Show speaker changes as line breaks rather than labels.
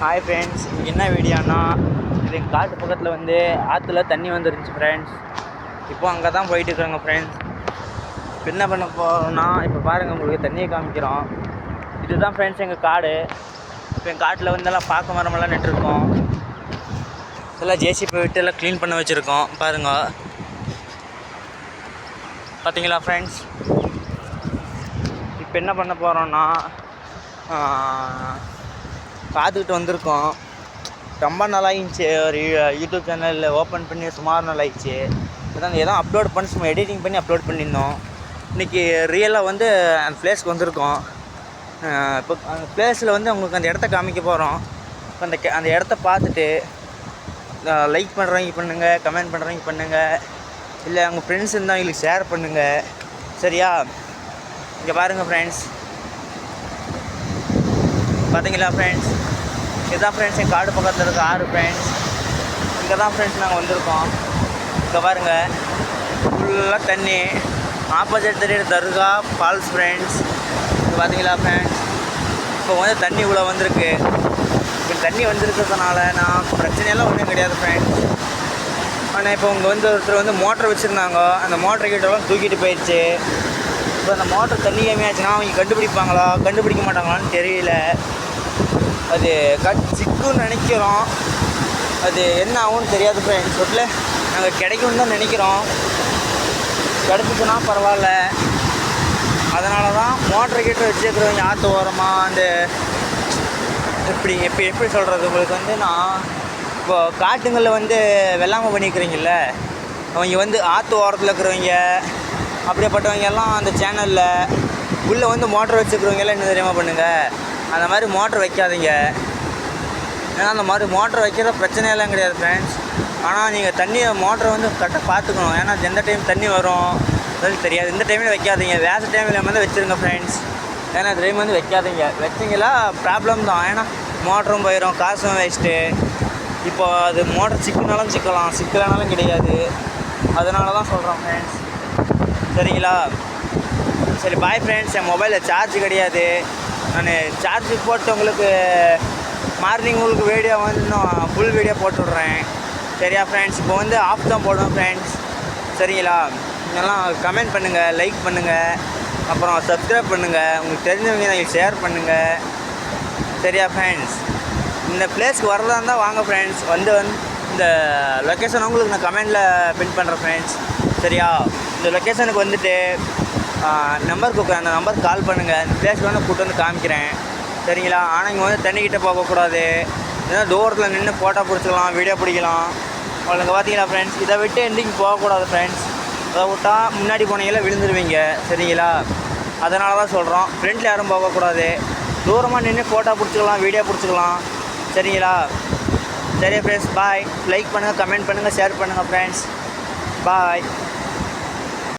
Hi friends, இன்றைக்கி என்ன வீடியோனா, இது எங்கள் காட்டு பக்கத்தில் வந்து ஆற்றுல தண்ணி வந்துருந்துச்சு ஃப்ரெண்ட்ஸ். இப்போ அங்கே தான் போயிட்டு இருக்காங்க ஃப்ரெண்ட்ஸ். இப்போ என்ன பண்ண போகிறோம்னா, இப்போ பாருங்கள் உங்களுக்கு தண்ணியை காமிக்கிறோம். இதுதான் ஃப்ரெண்ட்ஸ் எங்கள் காடு. இப்போ எங்கள் காட்டில் வந்து எல்லாம் பாக்கு மரமெல்லாம் நட்டுருக்கோம். எல்லாம் ஜேசிபி விட்டு எல்லாம் க்ளீன் பண்ண வச்சுருக்கோம். பாருங்கள், பார்த்தீங்களா ஃப்ரெண்ட்ஸ். இப்போ என்ன பண்ண போகிறோன்னா, பார்த்துக்கிட்டு வந்திருக்கோம். ரொம்ப நல்லாயிருந்துச்சு. ஒரு யூடியூப் சேனலில் ஓப்பன் பண்ணி சுமார் நல்லாயிடுச்சு. இதான் எதாவது அப்லோட் பண்ணி சும்மா எடிட்டிங் பண்ணி அப்லோட் பண்ணியிருந்தோம். இன்றைக்கி ரியலாக வந்து அந்த பிளேஸ்க்கு வந்திருக்கோம். இப்போ அந்த பிளேஸில் வந்து உங்களுக்கு அந்த இடத்த காமிக்க போகிறோம். இப்போ அந்த இடத்த பார்த்துட்டு லைக் பண்ணுறவங்க பண்ணுங்கள், கமெண்ட் பண்ணுறவங்க பண்ணுங்கள், இல்லை அவங்க ஃப்ரெண்ட்ஸ் இருந்தால் எங்களுக்கு ஷேர் பண்ணுங்கள். சரியா? இங்கே பாருங்கள் ஃப்ரெண்ட்ஸ், பார்த்தீங்களா ஃப்ரெண்ட்ஸ். இதுதான் ஃப்ரெண்ட்ஸ் என் காடு பக்கத்தில் இருக்க ஆறு ஃப்ரெண்ட்ஸ். இங்கே தான் ஃப்ரெண்ட்ஸ் நாங்கள் வந்திருக்கோம். இங்கே பாருங்கள், ஃபுல்லாக தண்ணி. ஆப்போசிட் தெரியுற தர்கா ஃபால்ஸ் ஃப்ரெண்ட்ஸ். இங்கே பார்த்தீங்களா ஃப்ரெண்ட்ஸ். இப்போ வந்து தண்ணி இவ்வளோ வந்திருக்கு. இப்போ தண்ணி வந்திருக்கிறதுனால நான் பிரச்சனையெல்லாம் ஒன்றும் கிடையாது ஃப்ரெண்ட்ஸ். ஆனால் இப்போ இங்கே வந்து ஒருத்தர் வந்து மோட்டர் வச்சுருந்தாங்க. அந்த மோட்டர் கிட்டலாம் தூக்கிட்டு போயிடுச்சு. இப்போ அந்த மோட்டர் தண்ணி கம்மியாச்சுன்னா அவங்க கண்டுபிடிப்பாங்களா கண்டுபிடிக்க மாட்டாங்களான்னு தெரியல. அது சிக்குன்னு நினைக்கிறோம். அது என்ன ஆகும்னு தெரியாது ஃப்ரெண்ட்ஸ். வீட்டில் நாங்கள் கிடைக்கும்னு தான் நினைக்கிறோம். கிடச்சிச்சுன்னா பரவாயில்ல. அதனால தான் மோட்டர் கிட்ட வச்சுருக்கிறவங்க ஆற்று ஓரமாக அந்த எப்படி சொல்கிறது உங்களுக்கு வந்து, நான் இப்போ காட்டுங்களில் வந்து வெள்ளாமை பண்ணிக்கிறீங்கள, அவங்க வந்து ஆற்று ஓரத்தில் இருக்கிறவங்க அப்படியேப்பட்டவங்க எல்லாம் அந்த சேனலில் உள்ளே வந்து மோட்டர் வச்சுருக்கிறவங்க எல்லாம் என்ன தெரியாமல் பண்ணுங்கள், அந்த மாதிரி மோட்டர் வைக்காதீங்க. ஏன்னா அந்த மாதிரி மோட்டர் வைக்கிற பிரச்சனையெல்லாம் கிடையாது ஃப்ரெண்ட்ஸ். ஆனால் நீங்கள் தண்ணியை மோட்டரை வந்து கரெக்டாக பார்த்துக்கணும். ஏன்னா எந்த டைம் தண்ணி வரும் அது தெரியாது. இந்த டைமில் வைக்காதீங்க. வேறு டைமில் வந்து வச்சுருங்க ஃப்ரெண்ட்ஸ். ஏன்னா இந்த டைம் வந்து வைக்காதீங்க. வச்சிங்களா ப்ராப்ளம் தான். ஏன்னா மோட்டரும் போயிடும், காசும் வேஸ்ட்டு. இப்போ அது மோட்டர் சிக்கினாலும் சிக்கலாம், சிக்கலானாலும் கிடையாது. அதனால தான் சொல்கிறோம் ஃப்ரெண்ட்ஸ். சரிங்களா? சரி, பாய் ஃப்ரெண்ட்ஸ். என் மொபைலில் சார்ஜ் கிடையாது. நான் சார்ஜ் போட்டு உங்களுக்கு மார்னிங் உங்களுக்கு வீடியோ வந்து இன்னும் ஃபுல் வீடியோ போட்டுவிட்றேன். சரியா ஃப்ரெண்ட்ஸ்? இப்போ வந்து ஆஃப் தான் போடுவேன் ஃப்ரெண்ட்ஸ். சரிங்களா? இதெல்லாம் கமெண்ட் பண்ணுங்கள், லைக் பண்ணுங்கள், அப்புறம் சப்ஸ்கிரைப் பண்ணுங்கள். உங்களுக்கு தெரிஞ்சவங்க எனக்கு ஷேர் பண்ணுங்கள். சரியா ஃப்ரெண்ட்ஸ்? இந்த பிளேஸ்க்கு வரதா இருந்தால் வாங்க ஃப்ரெண்ட்ஸ். வந்து இந்த லொக்கேஷன் உங்களுக்கு நான் கமெண்டில் பின் பண்ணுறேன் ஃப்ரெண்ட்ஸ். சரியா? இந்த லொக்கேஷனுக்கு வந்துட்டு நம்பர் கொடுக்குறேன். அந்த நம்பருக்கு கால் பண்ணுங்கள். இந்த பிளேஸ்க்கு வந்து கூப்பிட்டு வந்து காமிக்கிறேன். சரிங்களா? ஆனால் இங்கே வந்து தண்ணிக்கிட்ட போகக்கூடாது. ஏன்னா தூரத்தில் நின்று ஃபோட்டோ பிடிச்சிக்கலாம், வீடியோ பிடிக்கலாம். உங்களுக்கு பார்த்தீங்களா ஃப்ரெண்ட்ஸ், இதை விட்டு எண்டிங் போகக்கூடாது ஃப்ரெண்ட்ஸ். அதை விட்டால் முன்னாடி போனீங்களா விழுந்துருவீங்க. சரிங்களா? அதனால தான் சொல்கிறோம், ஃப்ரெண்டில் யாரும் போகக்கூடாது. தூரமாக நின்று ஃபோட்டோ பிடிச்சிக்கலாம், வீடியோ பிடிச்சிக்கலாம். சரிங்களா? சரி ஃப்ரெண்ட்ஸ், பாய். லைக் பண்ணுங்கள், கமெண்ட் பண்ணுங்கள், ஷேர் பண்ணுங்கள் ஃப்ரெண்ட்ஸ். பாய்.